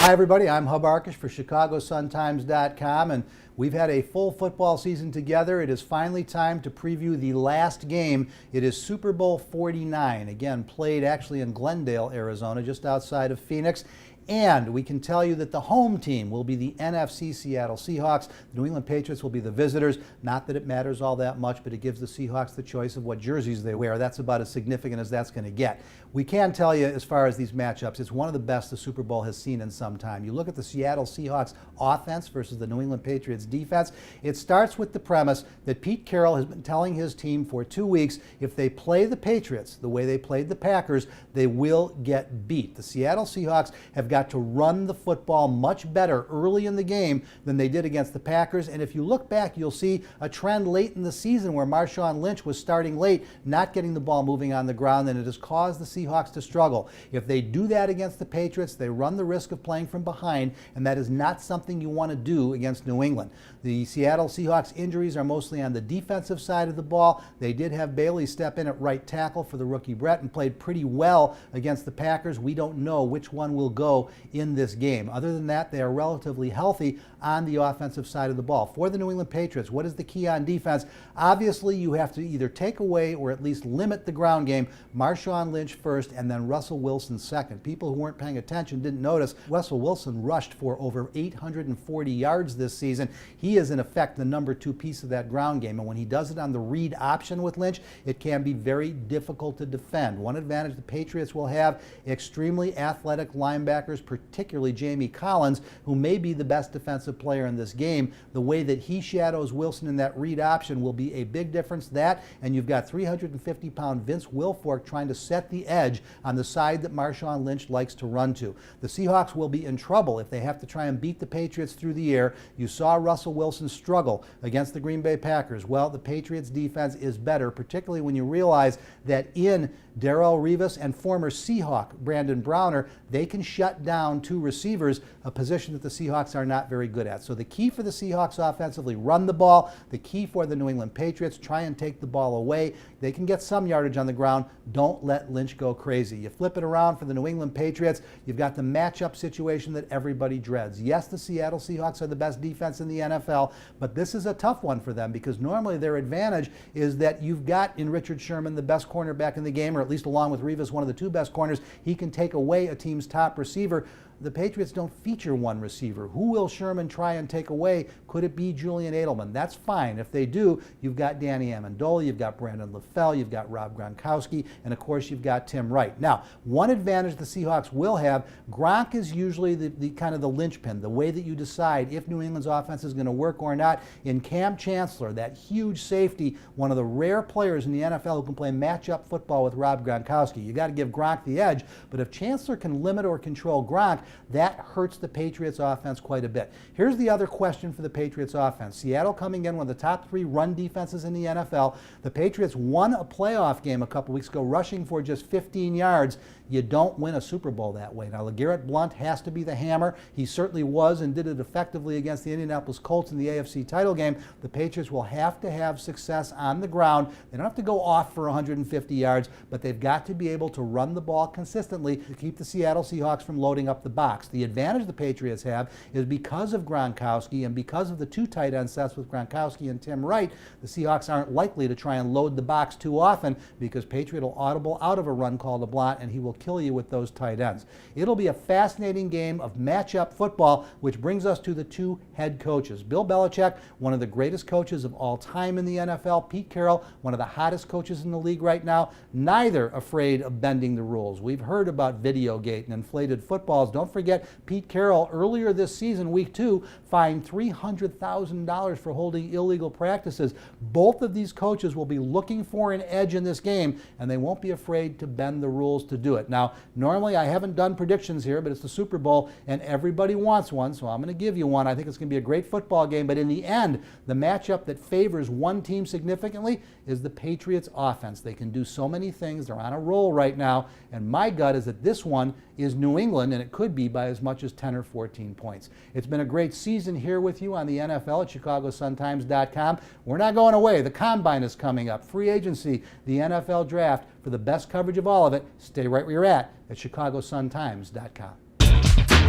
Hi everybody, I'm Arkush for ChicagoSunTimes.com, and we've had a full football season together. It is finally time to preview the last game. It is Super Bowl 49, again played actually in Glendale, Arizona, just outside of Phoenix. And we can tell you that the home team will be the NFC Seattle Seahawks. The New England Patriots will be the visitors. Not that it matters all that much, but it gives the Seahawks the choice of what jerseys they wear. That's about as significant as that's going to get. We can tell you, as far as these matchups, it's one of the best the Super Bowl has seen in some time. You look at the Seattle Seahawks offense versus the New England Patriots defense. It starts with the premise that Pete Carroll has been telling his team for 2 weeks, if they play the Patriots the way they played the Packers, they will get beat. The Seattle Seahawks have got to run the football much better early in the game than they did against the Packers. And if you look back, you'll see a trend late in the season where Marshawn Lynch was starting late, not getting the ball moving on the ground, and it has caused the Seahawks to struggle. If they do that against the Patriots, they run the risk of playing from behind, and that is not something you want to do against New England. The Seattle Seahawks injuries are mostly on the defensive side of the ball. They did have Bailey step in at right tackle for the rookie Brett and played pretty well against the Packers. We don't know which one will go in this game. Other than that, they are relatively healthy on the offensive side of the ball. For the New England Patriots, what is the key on defense? Obviously, you have to either take away or at least limit the ground game. Marshawn Lynch first and then Russell Wilson second. People who weren't paying attention didn't notice Russell Wilson rushed for over 840 yards this season. He is in effect the number 2 piece of that ground game, and when he does it on the read option with Lynch, it can be very difficult to defend. One advantage the Patriots will have: extremely athletic linebackers, particularly Jamie Collins, who may be the best defensive player in this game. The way that he shadows Wilson in that read option will be a big difference. That, and you've got 350-pound Vince Wilfork trying to set the edge on the side that Marshawn Lynch likes to run to. The Seahawks will be in trouble if they have to try and beat the Patriots through the air. You saw Russell Wilson struggle against the Green Bay Packers. Well, the Patriots defense is better, particularly when you realize that in Darrelle Revis and former Seahawk Brandon Browner, they can shut down 2 receivers, a position that the Seahawks are not very good at. So the key for the Seahawks offensively, run the ball. The key for the New England Patriots, try and take the ball away. They can get some yardage on the ground. Don't let Lynch go crazy. You flip it around for the New England Patriots, you've got the matchup situation that everybody dreads. Yes, the Seattle Seahawks are the best defense in the NFL, but this is a tough one for them because normally their advantage is that you've got in Richard Sherman the best cornerback in the game, or at least along with Revis, one of the 2 best corners. He can take away a team's top receiver. The Patriots don't feature one receiver. Who will Sherman try and take away? Could it be Julian Edelman? That's fine. If they do, you've got Danny Amendola, you've got Brandon LaFell, you've got Rob Gronkowski, and of course you've got Tim Wright. Now, one advantage the Seahawks will have: Gronk is usually the kind of the linchpin, the way that you decide if New England's offense is going to work or not. In Cam Chancellor, that huge safety, one of the rare players in the NFL who can play matchup football with Rob Gronkowski. You got to give Gronk the edge, but if Chancellor can limit or control Gronk, that hurts the Patriots offense quite a bit. Here's the other question for the Patriots offense. Seattle coming in one of the top 3 run defenses in the NFL. The Patriots won a playoff game a couple weeks ago, rushing for just 15 yards. You don't win a Super Bowl that way. Now, LeGarrette Blount has to be the hammer. He certainly was and did it effectively against the Indianapolis Colts in the AFC title game. The Patriots will have to have success on the ground. They don't have to go off for 150 yards, but they've got to be able to run the ball consistently to keep the Seattle Seahawks from loading up the box. The advantage the Patriots have is because of Gronkowski and because of the 2 tight end sets with Gronkowski and Tim Wright, the Seahawks aren't likely to try and load the box too often because Patriot will audible out of a run call to Blount, and he will kill you with those tight ends. It'll be a fascinating game of matchup football, which brings us to the 2 head coaches. Bill Belichick, one of the greatest coaches of all time in the NFL. Pete Carroll, one of the hottest coaches in the league right now. Neither afraid of bending the rules. We've heard about Videogate and inflated footballs. Don't forget, Pete Carroll earlier this season, week 2, fined $300,000 for holding illegal practices. Both of these coaches will be looking for an edge in this game, and they won't be afraid to bend the rules to do it. Now, normally I haven't done predictions here, but it's the Super Bowl and everybody wants one, so I'm going to give you one. I think it's going to be a great football game, but in the end, the matchup that favors one team significantly is the Patriots offense. They can do so many things. They're on a roll right now, and my gut is that this one is New England, and it could be by as much as 10 or 14 points. It's been a great season here with you on the NFL at ChicagoSunTimes.com. We're not going away. The Combine is coming up, free agency, the NFL Draft. For the best coverage of all of it, stay right where you're at ChicagoSunTimes.com.